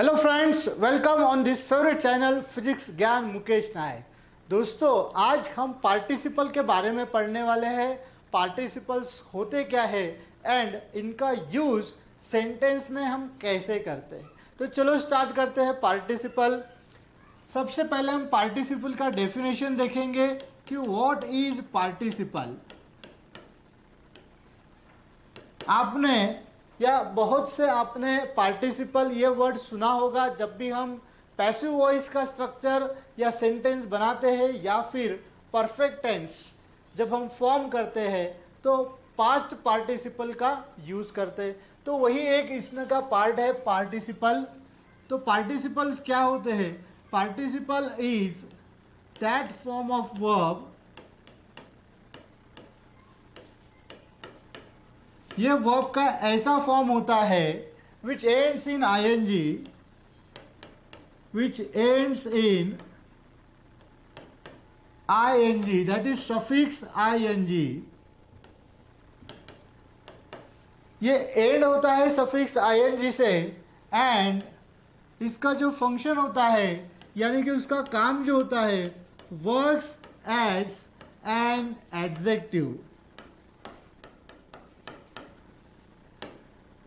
Hello friends, welcome on this favourite channel physics ज्ञान मुकेश नायक। दोस्तों, आज हम पार्टिसिपल के बारे में पढ़ने वाले हैं। पार्टिसिपल्स होते क्या है एंड इनका यूज सेंटेंस में हम कैसे करते हैं। तो चलो स्टार्ट करते हैं। पार्टिसिपल, सबसे पहले हम पार्टिसिपल का डेफिनेशन देखेंगे कि व्हाट इज पार्टिसिपल। आपने या बहुत से आपने पार्टिसिपल ये वर्ड सुना होगा जब भी हम पैसिव वॉइस का स्ट्रक्चर या सेंटेंस बनाते हैं या फिर परफेक्ट टेंस जब हम फॉर्म करते हैं तो पास्ट पार्टिसिपल का यूज करते हैं। तो वही एक इसमें का पार्ट है पार्टिसिपल। तो पार्टिसिपल्स क्या होते हैं? Participle is that form of verb, ये वर्ब का ऐसा फॉर्म होता है which ends in I N G, which ends in ing, that is suffix ing। ये एंड होता है सफिक्स ing से एंड इसका जो फंक्शन होता है यानी कि उसका काम जो होता है वर्क्स एज एन एडजेक्टिव।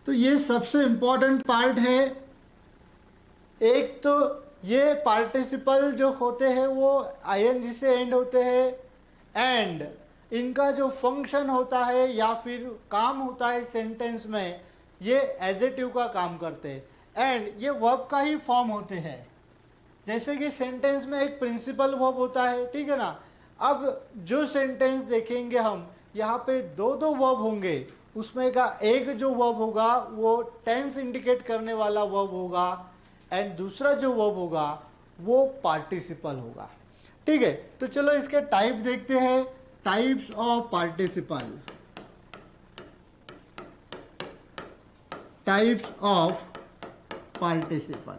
तो ये सबसे इंपॉर्टेंट पार्ट है। एक तो ये पार्टिसिपल जो होते हैं वो आईएनजी से एंड होते हैं एंड इनका जो फंक्शन होता है या फिर काम होता है सेंटेंस में ये एडजेक्टिव का काम करते हैं एंड ये वर्ब का ही फॉर्म होते हैं। जैसे कि सेंटेंस में एक प्रिंसिपल वर्ब होता है, ठीक है ना। अब जो सेंटेंस देखेंगे हम यहाँ पे दो दो वर्ब होंगे, उसमें का एक जो वर्ब होगा वो टेंस इंडिकेट करने वाला वर्ब होगा एंड दूसरा जो वर्ब होगा वो पार्टिसिपल होगा, ठीक है। तो चलो इसके टाइप देखते हैं। Types of participle, types of participle.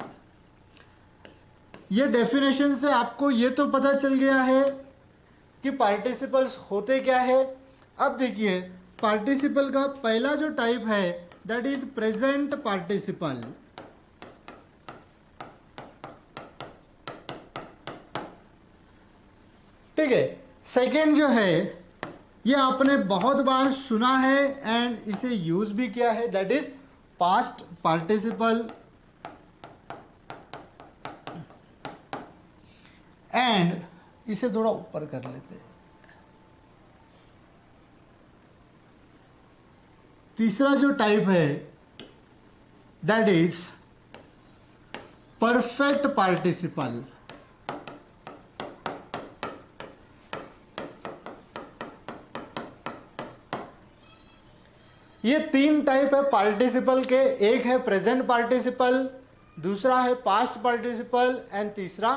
ये डेफिनेशन से आपको ये तो पता चल गया है कि पार्टिसिपल्स होते क्या है। अब देखिए पार्टिसिपल का पहला जो टाइप है दैट इज प्रेजेंट पार्टिसिपल। ठीक है। सेकेंड जो है ये आपने बहुत बार सुना है एंड इसे यूज भी किया है, that is past participle. And इसे थोड़ा ऊपर कर लेते हैं। तीसरा जो टाइप है दैट इज परफेक्ट पार्टिसिपल। ये तीन टाइप है पार्टिसिपल के। एक है प्रेजेंट पार्टिसिपल, दूसरा है पास्ट पार्टिसिपल एंड तीसरा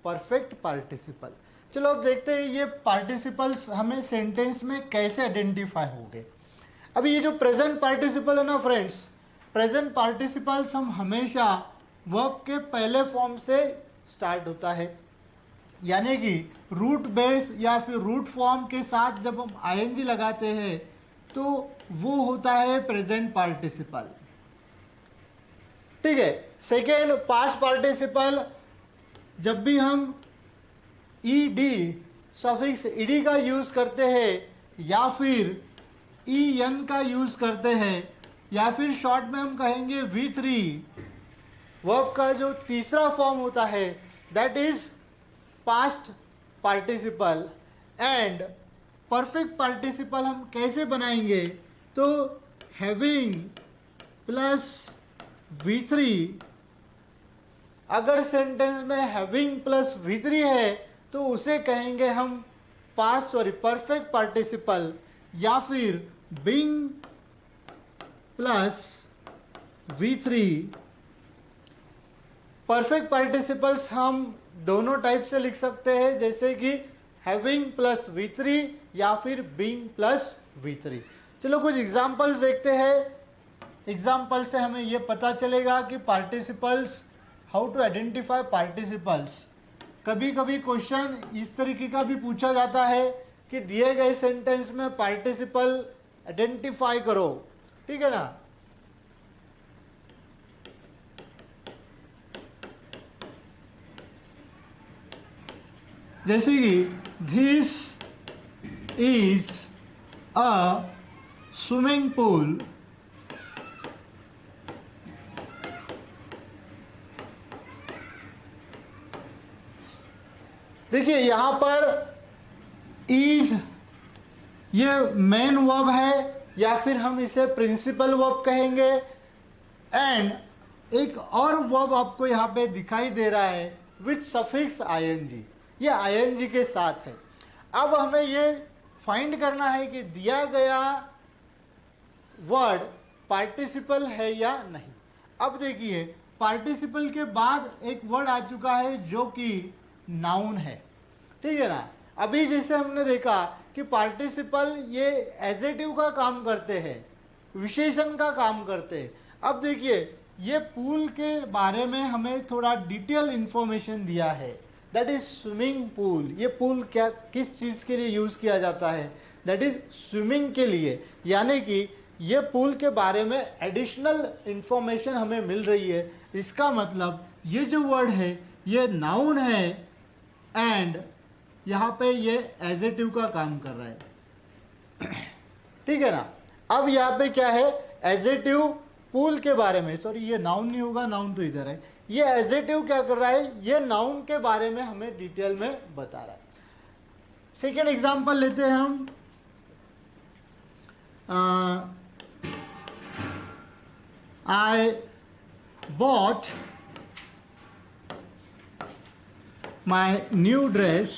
परफेक्ट पार्टिसिपल। चलो अब देखते हैं ये पार्टिसिपल्स हमें सेंटेंस में कैसे आइडेंटिफाई होंगे। अभी ये जो प्रेजेंट पार्टिसिपल है ना फ्रेंड्स, प्रेजेंट पार्टिसिपल्स हम हमेशा वर्ब के पहले फॉर्म से स्टार्ट होता है, यानी कि रूट बेस या फिर रूट फॉर्म के साथ जब हम आईएनजी लगाते हैं तो वो होता है प्रेजेंट पार्टिसिपल, ठीक है। सेकेंड पास्ट पार्टिसिपल, जब भी हम ईडी सफिक्स ईडी का यूज करते हैं या फिर ईएन का यूज करते हैं या फिर शॉर्ट में हम कहेंगे V3, वर्ब का जो तीसरा फॉर्म होता है that is past participle. And perfect participle हम कैसे बनाएंगे? तो हैविंग प्लस V3, अगर सेंटेंस में हैविंग प्लस V3 है तो उसे कहेंगे हम परफेक्ट पार्टिसिपल, या फिर being plus V3। Perfect participles हम दोनों टाइप से लिख सकते हैं, जैसे कि हैविंग प्लस V3 या फिर बीइंग प्लस V3। चलो कुछ एग्जांपल्स देखते हैं। एग्जांपल से हमें यह पता चलेगा कि participles, how to identify participles. कभी कभी क्वेश्चन इस तरीके का भी पूछा जाता है कि दिए गए सेंटेंस में पार्टिसिपल आइडेंटिफाई करो, ठीक है ना। जैसे कि this is a swimming pool, देखिए यहां पर इज ये मेन वर्ब है या फिर हम इसे प्रिंसिपल वर्ब कहेंगे। एंड एक और वर्ब आपको यहाँ पे दिखाई दे रहा है विथ सफिक्स आईएनजी, ये आईएनजी के साथ है। अब हमें ये फाइंड करना है कि दिया गया वर्ड पार्टिसिपल है या नहीं। अब देखिए पार्टिसिपल के बाद एक वर्ड आ चुका है जो कि नाउन है, ठीक है ना। अभी जैसे हमने देखा कि पार्टिसिपल ये एडजेक्टिव का काम करते हैं, विशेषण का काम करते हैं। अब देखिए ये पूल के बारे में हमें थोड़ा डिटेल इंफॉर्मेशन दिया है, दैट इज स्विमिंग पूल। ये पूल क्या किस चीज़ के लिए यूज़ किया जाता है, दैट इज स्विमिंग के लिए, यानी कि ये पूल के बारे में एडिशनल इंफॉर्मेशन हमें मिल रही है। इसका मतलब ये जो वर्ड है ये नाउन है एंड यहाँ पे ये एडजेक्टिव का काम कर रहा है, ठीक है ना। अब यहाँ पे क्या है, एडजेक्टिव पूल के बारे में, सॉरी ये नाउन नहीं होगा, नाउन तो इधर है। ये एडजेक्टिव क्या कर रहा है, ये नाउन के बारे में हमें डिटेल में बता रहा है। सेकेंड एग्जांपल लेते हैं हम, I bought my new dress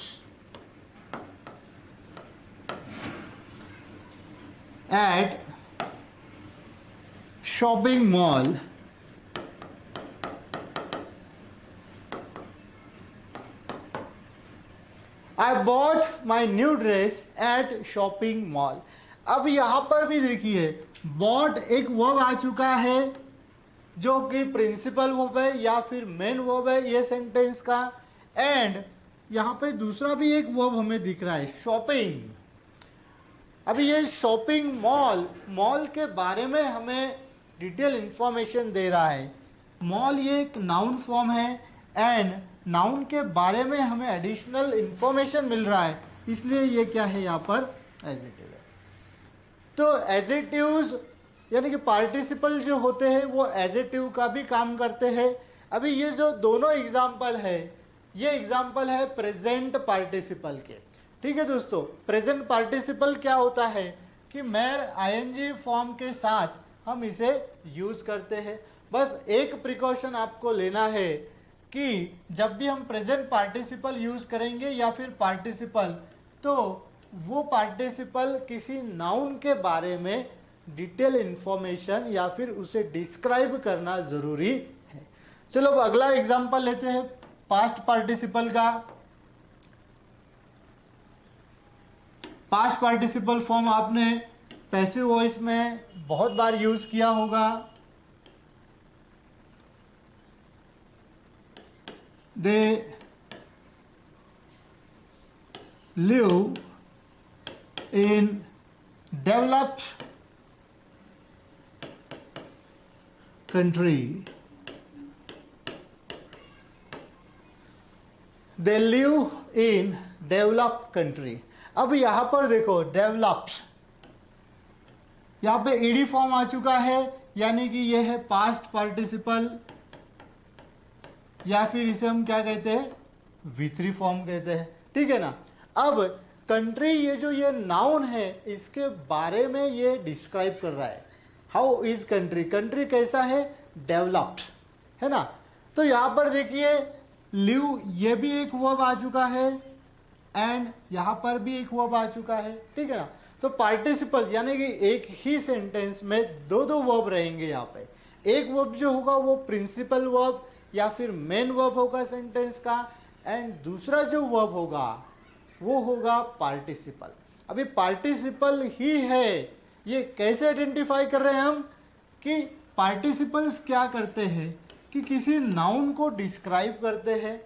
at shopping mall. I bought my new dress at shopping mall. अब यहाँ पर भी देखिए bought एक वर्ब आ चुका है जो कि प्रिंसिपल वर्ब है या फिर मेन वर्ब है ये सेंटेंस का। एंड यहाँ पे दूसरा भी एक वर्ब हमें दिख रहा है, शॉपिंग। अभी ये शॉपिंग मॉल, मॉल के बारे में हमें डिटेल इंफॉर्मेशन दे रहा है। मॉल ये एक नाउन फॉर्म है एंड नाउन के बारे में हमें एडिशनल इंफॉर्मेशन मिल रहा है, इसलिए ये क्या है यहाँ पर एडजेक्टिव है। तो एडजेक्टिव्स यानी कि पार्टिसिपल जो होते हैं वो एडजेक्टिव का भी काम करते हैं। अभी ये जो दोनों एग्जाम्पल है ये एग्जाम्पल है प्रेजेंट पार्टिसिपल के, ठीक है दोस्तों। प्रेजेंट पार्टिसिपल क्या होता है कि मैर आईएनजी फॉर्म के साथ हम इसे यूज करते हैं। बस एक प्रिकॉशन आपको लेना है कि जब भी हम प्रेजेंट पार्टिसिपल यूज करेंगे या फिर पार्टिसिपल, तो वो पार्टिसिपल किसी नाउन के बारे में डिटेल इंफॉर्मेशन या फिर उसे डिस्क्राइब करना जरूरी है। चलो अब अगला एग्जांपल लेते हैं पास्ट पार्टिसिपल का। पास्ट पार्टिसिपल फॉर्म आपने पैसिव वॉइस में बहुत बार यूज किया होगा। They live in developed country. They live in developed country. अब यहां पर देखो डेवलप्ड, यहां पे ईडी फॉर्म आ चुका है यानी कि यह है पास्ट पार्टिसिपल या फिर इसे हम क्या कहते हैं V3 फॉर्म कहते हैं, ठीक है ना। अब कंट्री ये जो ये नाउन है इसके बारे में ये डिस्क्राइब कर रहा है। हाउ इज कंट्री, कंट्री कैसा है, डेवलप्ड है ना। तो यहां पर देखिए लिव ये भी एक वर्ब आ चुका है एंड यहां पर भी एक वर्ब आ चुका है, ठीक है ना। तो पार्टिसिपल यानी कि एक ही सेंटेंस में दो दो वर्ब रहेंगे यहाँ पे। एक वर्ब जो होगा वो प्रिंसिपल वर्ब या फिर मेन वर्ब होगा सेंटेंस का एंड दूसरा जो वर्ब होगा वो होगा पार्टिसिपल। अभी पार्टिसिपल ही है, ये कैसे आइडेंटिफाई कर रहे हैं हम कि पार्टिसिपल्स क्या करते हैं कि किसी नाउन को डिस्क्राइब करते हैं।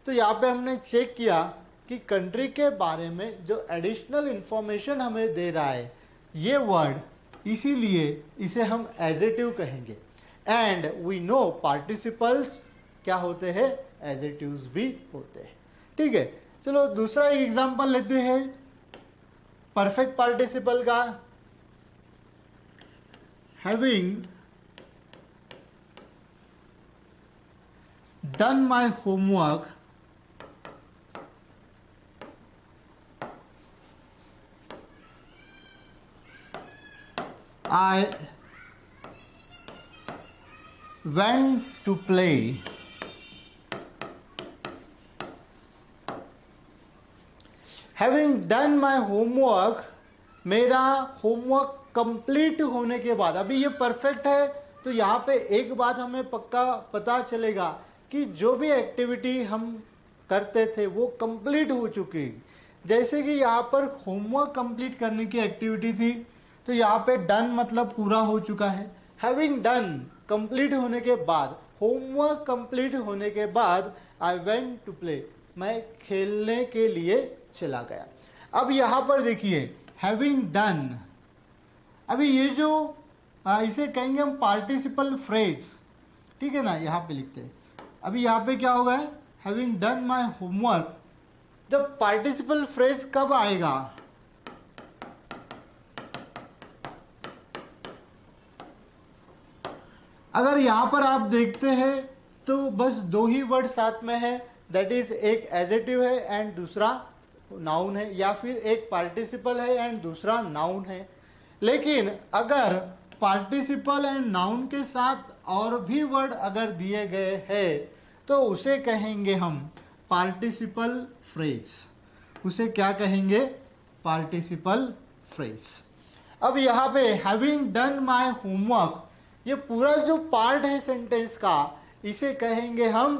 तो यहाँ पे हमने चेक किया कि कंट्री के बारे में जो एडिशनल इंफॉर्मेशन हमें दे रहा है ये वर्ड, इसीलिए इसे हम एडजेक्टिव कहेंगे। एंड वी नो पार्टिसिपल्स क्या होते हैं, एडजेक्टिव्स भी होते हैं, ठीक है। चलो दूसरा एक एग्जांपल लेते हैं परफेक्ट पार्टिसिपल का। Having done my homework I went to play. Having done my homework, मेरा होमवर्क कंप्लीट होने के बाद, अभी ये परफेक्ट है तो यहाँ पे एक बात हमें पक्का पता चलेगा कि जो भी एक्टिविटी हम करते थे वो कंप्लीट हो चुकी। जैसे कि यहाँ पर होमवर्क कंप्लीट करने की एक्टिविटी थी तो यहाँ पे डन मतलब पूरा हो चुका है। हैविंग डन कंप्लीट होने के बाद, होमवर्क कंप्लीट होने के बाद आई वेंट टू प्ले, मैं खेलने के लिए चला गया। अब यहाँ पर देखिए हैविंग डन, अभी ये जो इसे कहेंगे हम पार्टिसिपल फ्रेज, ठीक है ना, यहाँ पे लिखते हैं। अभी यहाँ पे क्या होगा, हैविंग डन माई होमवर्क। जब पार्टिसिपल फ्रेज कब आएगा, अगर यहाँ पर आप देखते हैं तो बस दो ही वर्ड साथ में है, दैट इज एक एडजेक्टिव है एंड दूसरा नाउन है, या फिर एक पार्टिसिपल है एंड दूसरा नाउन है। लेकिन अगर पार्टिसिपल एंड नाउन के साथ और भी वर्ड अगर दिए गए हैं तो उसे कहेंगे हम पार्टिसिपल फ्रेज। उसे क्या कहेंगे, पार्टिसिपल फ्रेज। अब यहाँ पे हैविंग डन माई होमवर्क, ये पूरा जो पार्ट है सेंटेंस का, इसे कहेंगे हम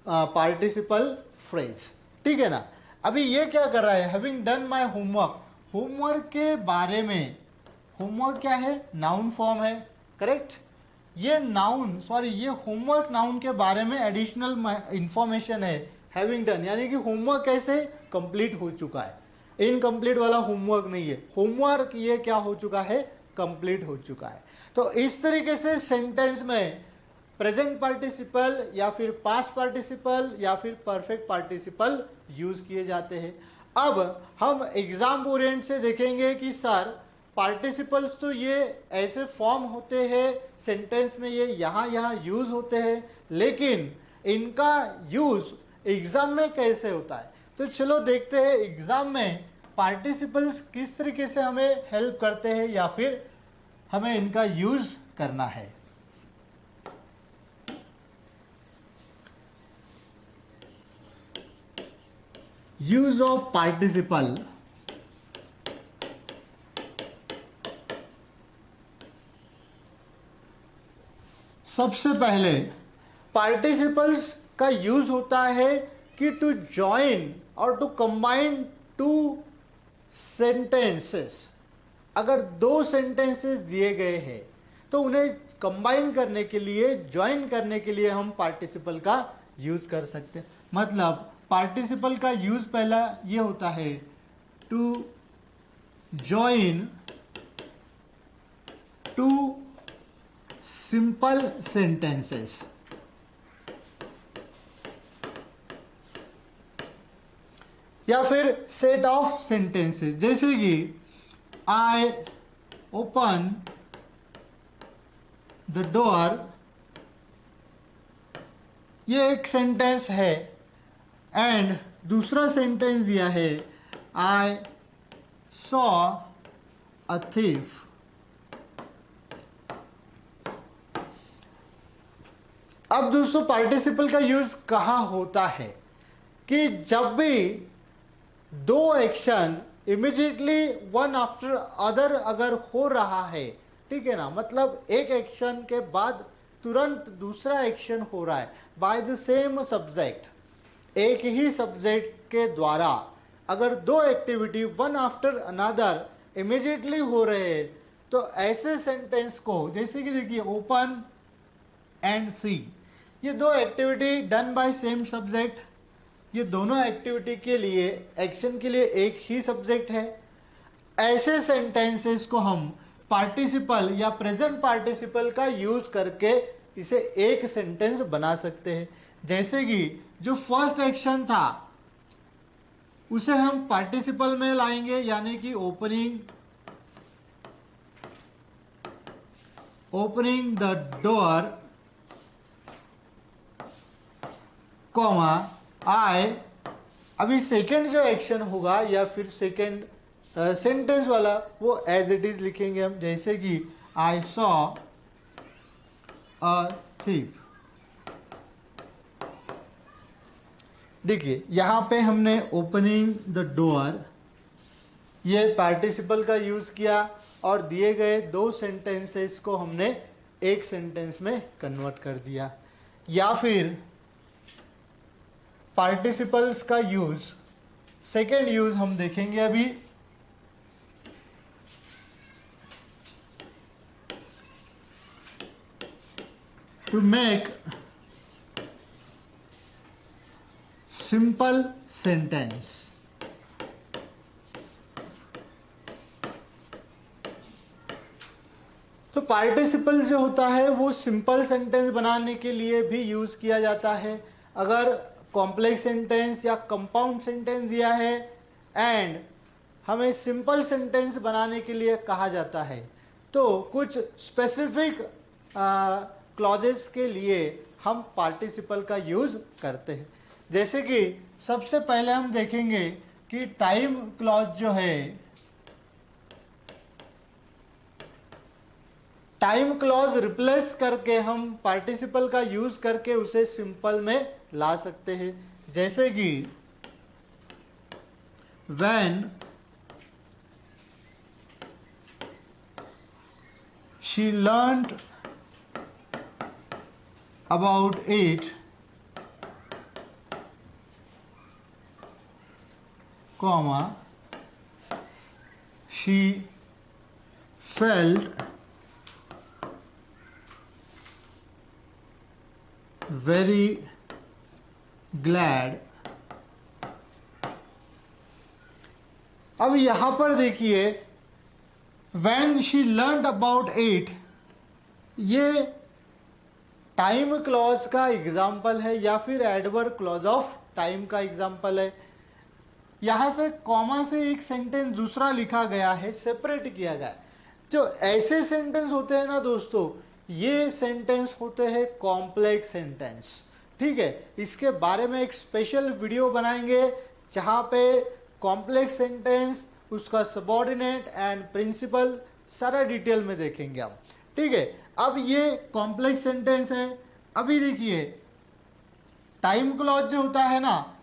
पार्टिसिपल फ्रेज, ठीक है ना। अभी ये क्या कर रहा है, having done my homework, homework के बारे में, होमवर्क क्या है, नाउन फॉर्म है, करेक्ट। ये नाउन, सॉरी ये होमवर्क नाउन के बारे में एडिशनल इंफॉर्मेशन है हैविंग डन, यानी कि होमवर्क कैसे कंप्लीट हो चुका है, इनकम्प्लीट वाला होमवर्क नहीं है, होमवर्क ये क्या हो चुका है, कंप्लीट हो चुका है। तो इस तरीके से सेंटेंस में प्रेजेंट पार्टिसिपल या फिर पास्ट पार्टिसिपल या फिर परफेक्ट पार्टिसिपल यूज किए जाते हैं। अब हम एग्जाम ओरिएंट से देखेंगे कि सर पार्टिसिपल्स तो ये ऐसे फॉर्म होते हैं सेंटेंस में, ये यहाँ यूज होते हैं, लेकिन इनका यूज एग्जाम में कैसे होता है। तो चलो देखते हैं एग्जाम में पार्टिसिपल्स किस तरीके से हमें हेल्प करते हैं या फिर हमें इनका यूज करना है। यूज ऑफ पार्टिसिपल, सबसे पहले पार्टिसिपल्स का यूज होता है कि टू ज्वाइन और टू कंबाइन टू सेंटेंसेस। अगर दो सेंटेंसेस दिए गए हैं तो उन्हें कंबाइन करने के लिए, ज्वाइन करने के लिए हम पार्टिसिपल का यूज कर सकते हैं। मतलब पार्टिसिपल का यूज पहला ये होता है to join two simple sentences, या फिर सेट ऑफ सेंटेंसेस, जैसे कि आई ओपन द डोर, ये एक सेंटेंस है, एंड दूसरा सेंटेंस दिया है आई सॉ अ थीफ। अब दोस्तों पार्टिसिपल का यूज कहाँ होता है, कि जब भी दो action immediately one after other अगर हो रहा है, ठीक है ना, मतलब एक एक्शन के बाद तुरंत दूसरा एक्शन हो रहा है बाय द सेम सब्जेक्ट, एक ही सब्जेक्ट के द्वारा अगर दो activity one after another immediately हो रहे हैं, तो ऐसे सेंटेंस को, जैसे कि देखिए ओपन एंड सी, ये दो activity done by same subject, ये दोनों एक्टिविटी के लिए, एक्शन के लिए एक ही सब्जेक्ट है। ऐसे सेंटेंसेस को हम पार्टिसिपल या प्रेजेंट पार्टिसिपल का यूज करके इसे एक सेंटेंस बना सकते हैं। जैसे कि जो फर्स्ट एक्शन था उसे हम पार्टिसिपल में लाएंगे, यानी कि ओपनिंग द डोर कॉमा आई। अभी सेकेंड जो एक्शन होगा या फिर सेकेंड सेंटेंस वाला वो एज इट इज लिखेंगे हम, जैसे कि आई सॉ अ थिफ। देखिए यहाँ पे हमने ओपनिंग द डोर ये पार्टिसिपल का यूज किया और दिए गए दो सेंटेंसेस को हमने एक सेंटेंस में कन्वर्ट कर दिया। या फिर पार्टिसिपल्स का यूज, सेकेंड यूज हम देखेंगे अभी। To make simple sentence. तो पार्टिसिपल जो होता है वो सिंपल सेंटेंस बनाने के लिए भी यूज किया जाता है। अगर कॉम्प्लेक्स सेंटेंस या कंपाउंड सेंटेंस दिया है एंड हमें सिंपल सेंटेंस बनाने के लिए कहा जाता है, तो कुछ स्पेसिफिक क्लॉजेस के लिए हम पार्टिसिपल का यूज करते हैं। जैसे कि सबसे पहले हम देखेंगे कि टाइम क्लॉज जो है, टाइम क्लॉज रिप्लेस करके हम पार्टिसिपल का यूज करके उसे सिंपल में ला सकते हैं। जैसे कि when she learned about it, comma, she felt very glad। अब यहां पर देखिए when she learned about it, ये टाइम क्लॉज का एग्जाम्पल है या फिर एडवर्ब क्लॉज ऑफ टाइम का एग्जाम्पल है। यहां से कॉमा से एक सेंटेंस दूसरा लिखा गया है, सेपरेट किया गया है। जो ऐसे सेंटेंस होते हैं ना दोस्तों, ये सेंटेंस होते हैं कॉम्प्लेक्स सेंटेंस। ठीक है, इसके बारे में एक स्पेशल वीडियो बनाएंगे जहां पे कॉम्प्लेक्स सेंटेंस, उसका सबऑर्डिनेट एंड प्रिंसिपल सारा डिटेल में देखेंगे हम। ठीक है, अब ये कॉम्प्लेक्स सेंटेंस है। अभी देखिए टाइम क्लॉज जो होता है ना,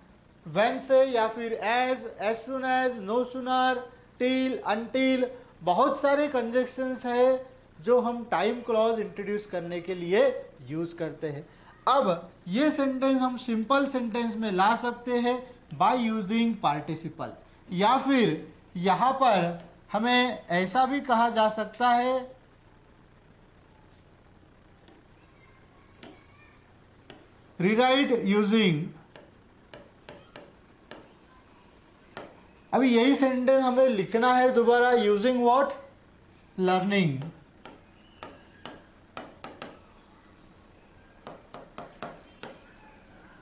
व्हेन से या फिर as soon as, no sooner, till, until, बहुत सारे कंजक्शंस है जो हम टाइम क्लॉज इंट्रोड्यूस करने के लिए यूज करते हैं। अब ये सेंटेंस हम सिंपल सेंटेंस में ला सकते हैं बाय यूजिंग पार्टिसिपल, या फिर यहां पर हमें ऐसा भी कहा जा सकता है रीराइट यूजिंग। अभी यही सेंटेंस हमें लिखना है दोबारा, यूजिंग व्हाट, लर्निंग।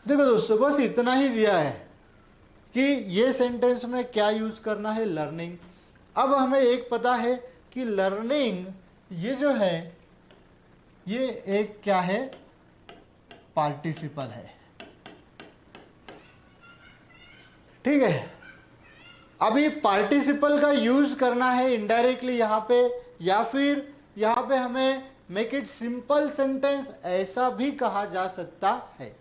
देखो दोस्तों बस इतना ही दिया है कि ये सेंटेंस में क्या यूज करना है, लर्निंग। अब हमें एक पता है कि लर्निंग ये जो है ये एक क्या है, पार्टिसिपल है। ठीक है, अभी पार्टिसिपल का यूज करना है इनडायरेक्टली यहाँ पे, या फिर यहाँ पे हमें मेक इट सिंपल सेंटेंस ऐसा भी कहा जा सकता है।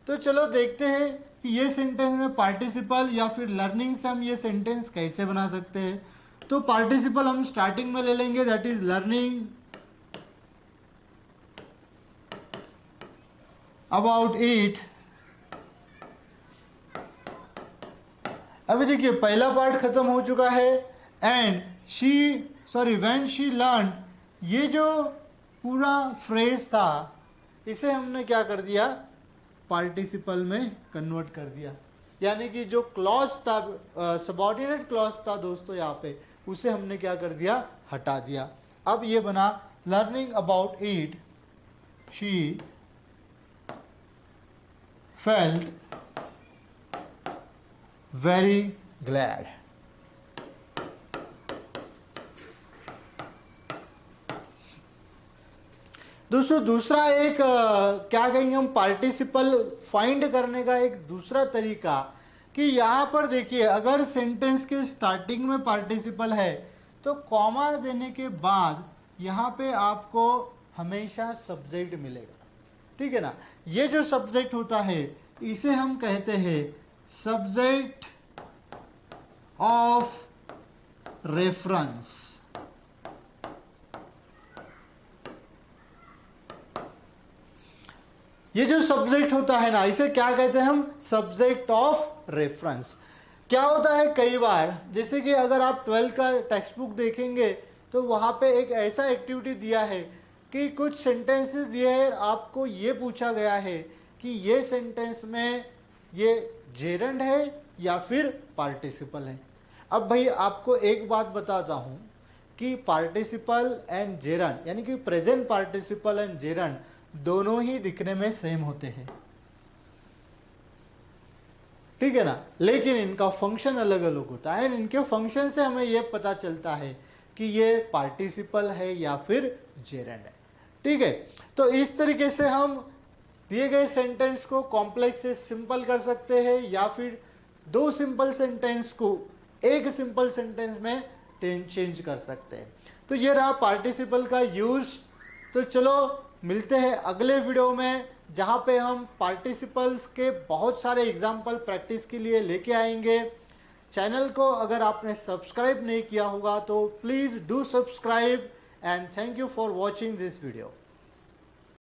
तो चलो देखते हैं कि ये सेंटेंस में पार्टिसिपल या फिर लर्निंग से हम ये सेंटेंस कैसे बना सकते हैं। तो पार्टिसिपल हम स्टार्टिंग में ले लेंगे, that is learning about it. अभी देखिए पहला पार्ट खत्म हो चुका है एंड व्हेन शी लर्न, ये जो पूरा फ्रेज था इसे हमने क्या कर दिया, पार्टिसिपल में कन्वर्ट कर दिया। यानी कि जो क्लॉज था, सबऑर्डिनेट क्लॉज था दोस्तों यहाँ पे, उसे हमने क्या कर दिया, हटा दिया। अब ये बना learning about it she felt very glad. दोस्तों दूसरा एक क्या कहेंगे हम पार्टिसिपल फाइंड करने का एक दूसरा तरीका कि यहाँ पर देखिए अगर सेंटेंस के स्टार्टिंग में पार्टिसिपल है तो कॉमा देने के बाद यहाँ पे आपको हमेशा सब्जेक्ट मिलेगा, ठीक है ना। ये जो सब्जेक्ट होता है इसे हम कहते हैं सब्जेक्ट ऑफ रेफरेंस। ये जो सब्जेक्ट होता है ना इसे क्या कहते हैं हम, सब्जेक्ट ऑफ रेफरेंस। क्या होता है कई बार, जैसे कि अगर आप 12th का टेक्स्ट बुक देखेंगे तो वहाँ पे एक ऐसा एक्टिविटी दिया है कि कुछ सेंटेंसेस दिए हैं, आपको ये पूछा गया है कि ये सेंटेंस में ये जेरंड है या फिर पार्टिसिपल है। अब भाई आपको एक बात बताता हूँ कि पार्टिसिपल एंड जेरंड यानी कि प्रेजेंट पार्टिसिपल एंड जेरंड दोनों ही दिखने में सेम होते हैं, ठीक है ना, लेकिन इनका फंक्शन अलग अलग होता है। इनके फंक्शन से हमें यह पता चलता है कि ये पार्टिसिपल है या फिर जेरंड है, ठीक है। तो इस तरीके से हम दिए गए सेंटेंस को कॉम्प्लेक्स से सिंपल कर सकते हैं या फिर दो सिंपल सेंटेंस को एक सिंपल सेंटेंस में चेंज कर सकते हैं। तो ये रहा पार्टिसिपल का यूज। तो चलो मिलते हैं अगले वीडियो में जहाँ पे हम पार्टिसिपल्स के बहुत सारे एग्जाम्पल प्रैक्टिस के लिए लेके आएंगे। चैनल को अगर आपने सब्सक्राइब नहीं किया होगा तो please do subscribe and thank you for watching this video.